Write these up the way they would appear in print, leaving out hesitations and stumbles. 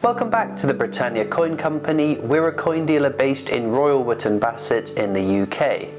Welcome back to the Britannia Coin Company. We're a coin dealer based in Royal Wootton Bassett in the UK.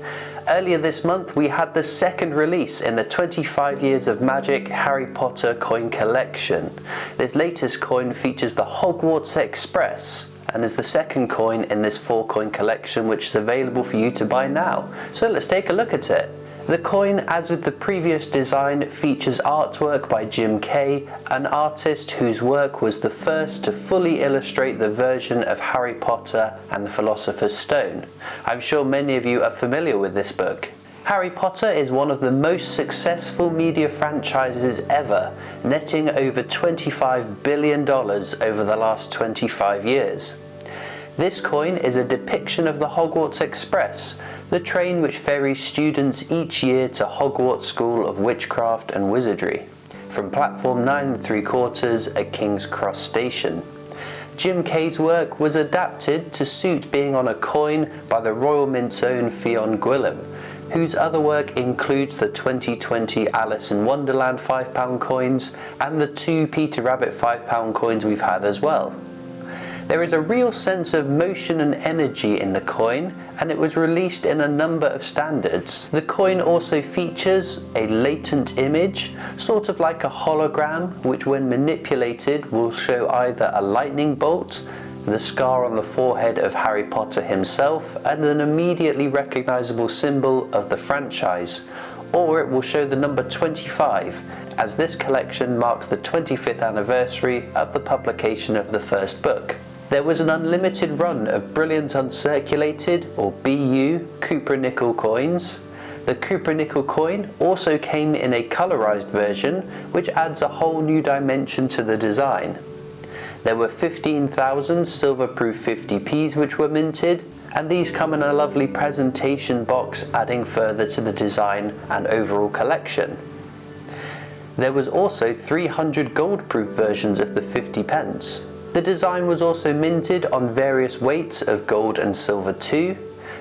Earlier this month we had the second release in the 25 Years of Magic Harry Potter coin collection. This latest coin features the Hogwarts Express and is the second coin in this 4-coin collection, which is available for you to buy now. So let's take a look at it. The coin, as with the previous design, features artwork by Jim Kay, an artist whose work was the first to fully illustrate the version of Harry Potter and the Philosopher's Stone. I'm sure many of you are familiar with this book. Harry Potter is one of the most successful media franchises ever, netting over $25 billion over the last 25 years. This coin is a depiction of the Hogwarts Express, the train which ferries students each year to Hogwarts School of Witchcraft and Wizardry, from platform 9 3/4 at King's Cross Station. Jim Kay's work was adapted to suit being on a coin by the Royal Mint's own Fionn Gwilym, whose other work includes the 2020 Alice in Wonderland £5 coins and the 2 Peter Rabbit £5 coins we've had as well. There is a real sense of motion and energy in the coin, and it was released in a number of standards. The coin also features a latent image, sort of like a hologram, which when manipulated will show either a lightning bolt, the scar on the forehead of Harry Potter himself, and an immediately recognizable symbol of the franchise, or it will show the number 25, as this collection marks the 25th anniversary of the publication of the first book. There was an unlimited run of brilliant uncirculated, or BU, Cupra-nickel coins. The Cupra-nickel coin also came in a colorized version, which adds a whole new dimension to the design. There were 15,000 silver-proof 50p's which were minted, and these come in a lovely presentation box, adding further to the design and overall collection. There was also 300 gold-proof versions of the 50p. The design was also minted on various weights of gold and silver too.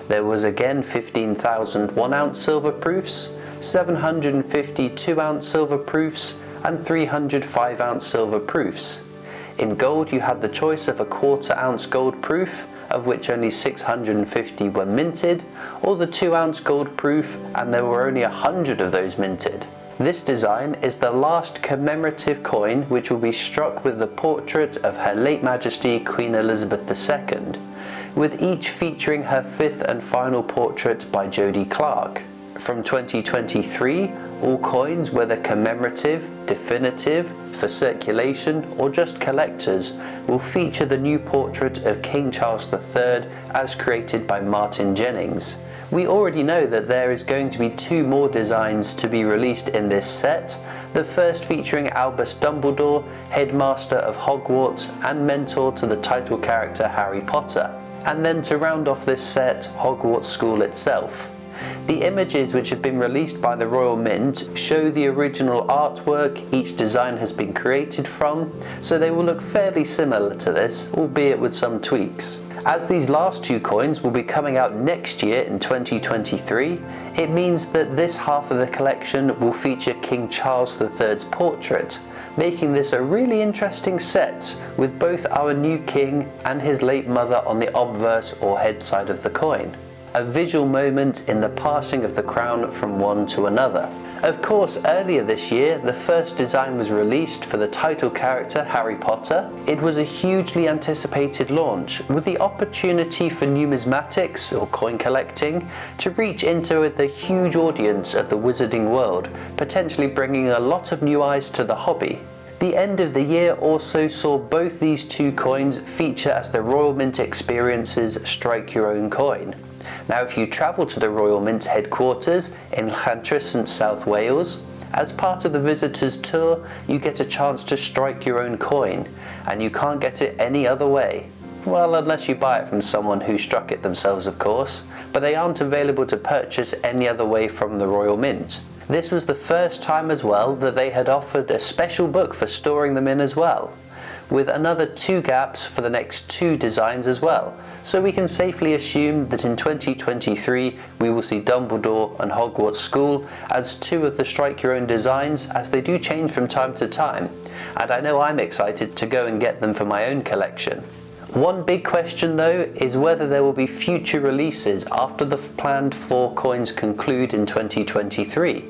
There was again 15,000 1-ounce silver proofs, 750 2-ounce silver proofs, and 300 5-ounce silver proofs. In gold you had the choice of a 1/4-ounce gold proof, of which only 650 were minted, or the 2-ounce gold proof, and there were only 100 of those minted. This design is the last commemorative coin which will be struck with the portrait of Her late Majesty Queen Elizabeth II, with each featuring her 5th and final portrait by Jodie Clark. From 2023, all coins, whether commemorative, definitive, for circulation or just collectors, will feature the new portrait of King Charles III as created by Martin Jennings. We already know that there is going to be 2 more designs to be released in this set, the first featuring Albus Dumbledore, headmaster of Hogwarts and mentor to the title character Harry Potter, and then to round off this set, Hogwarts School itself. The images which have been released by the Royal Mint show the original artwork each design has been created from, so they will look fairly similar to this, albeit with some tweaks. As these last 2 coins will be coming out next year in 2023, it means that this half of the collection will feature King Charles III's portrait, making this a really interesting set with both our new king and his late mother on the obverse or head side of the coin. A visual moment in the passing of the crown from one to another. Of course, earlier this year, the first design was released for the title character Harry Potter. It was a hugely anticipated launch, with the opportunity for numismatics, or coin collecting, to reach into the huge audience of the wizarding world, potentially bringing a lot of new eyes to the hobby. The end of the year also saw both these 2 coins feature as the Royal Mint Experience's Strike Your Own Coin. Now, if you travel to the Royal Mint's headquarters in Llantrisant, South Wales, as part of the visitors tour, you get a chance to strike your own coin, and you can't get it any other way. Well, unless you buy it from someone who struck it themselves, of course, but they aren't available to purchase any other way from the Royal Mint. This was the first time as well that they had offered a special book for storing them in as well, with another 2 gaps for the next 2 designs as well. So we can safely assume that in 2023 we will see Dumbledore and Hogwarts School as 2 of the Strike Your Own designs, as they do change from time to time. and I know I'm excited to go and get them for my own collection. One big question though is whether there will be future releases after the planned 4 coins conclude in 2023.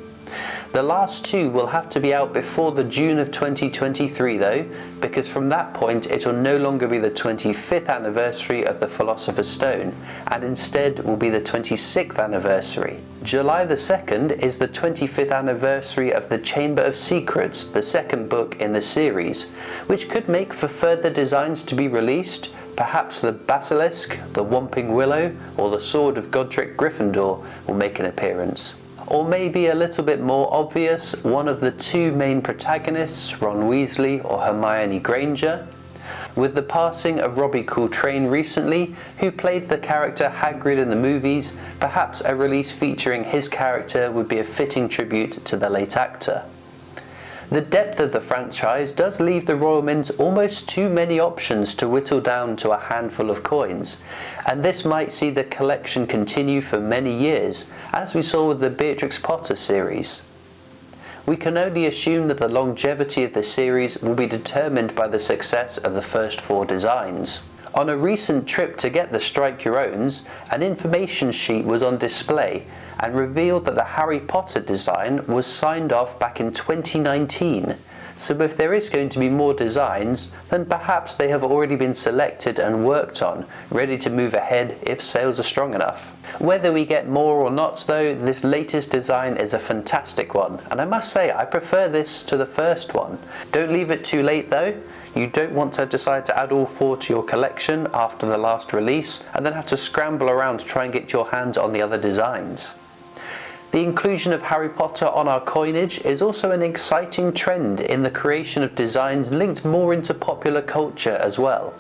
The last 2 will have to be out before the June of 2023 though, because from that point it will no longer be the 25th anniversary of the Philosopher's Stone, and instead will be the 26th anniversary. July the 2nd is the 25th anniversary of the Chamber of Secrets, the second book in the series, which could make for further designs to be released. Perhaps the Basilisk, the Whomping Willow, or the Sword of Godric Gryffindor will make an appearance. Or maybe a little bit more obvious, one of the 2 main protagonists, Ron Weasley or Hermione Granger. With the passing of Robbie Coltrane recently, who played the character Hagrid in the movies, perhaps a release featuring his character would be a fitting tribute to the late actor. The depth of the franchise does leave the Royal Mint almost too many options to whittle down to a handful of coins, and this might see the collection continue for many years, as we saw with the Beatrix Potter series. We can only assume that the longevity of the series will be determined by the success of the first 4 designs. On a recent trip to get the Strike Your Owns, an information sheet was on display and revealed that the Harry Potter design was signed off back in 2019. So if there is going to be more designs, then perhaps they have already been selected and worked on, ready to move ahead if sales are strong enough. Whether we get more or not though, this latest design is a fantastic one, and I must say I prefer this to the first one. Don't leave it too late though. You don't want to decide to add all 4 to your collection after the last release and then have to scramble around to try and get your hands on the other designs. The inclusion of Harry Potter on our coinage is also an exciting trend in the creation of designs linked more into popular culture as well.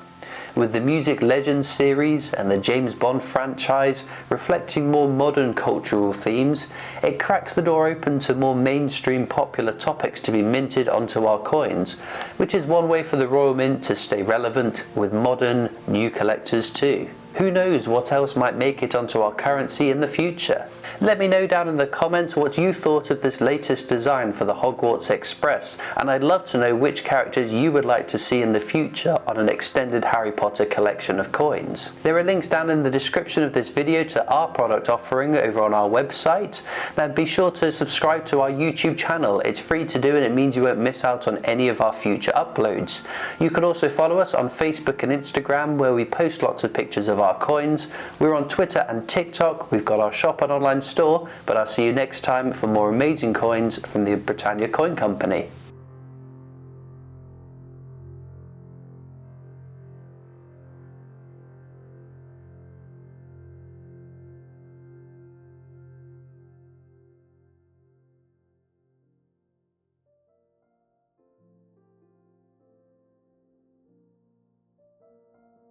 With the Music Legends series and the James Bond franchise reflecting more modern cultural themes, it cracks the door open to more mainstream popular topics to be minted onto our coins, which is one way for the Royal Mint to stay relevant with modern, new collectors too. Who knows what else might make it onto our currency in the future? Let me know down in the comments what you thought of this latest design for the Hogwarts Express, and I'd love to know which characters you would like to see in the future on an extended Harry Potter collection of coins. There are links down in the description of this video to our product offering over on our website. Now be sure to subscribe to our YouTube channel. It's free to do and it means you won't miss out on any of our future uploads. You can also follow us on Facebook and Instagram, where we post lots of pictures of our coins. We're on Twitter and TikTok. We've got our shop and online store, but I'll see you next time for more amazing coins from the Britannia Coin Company.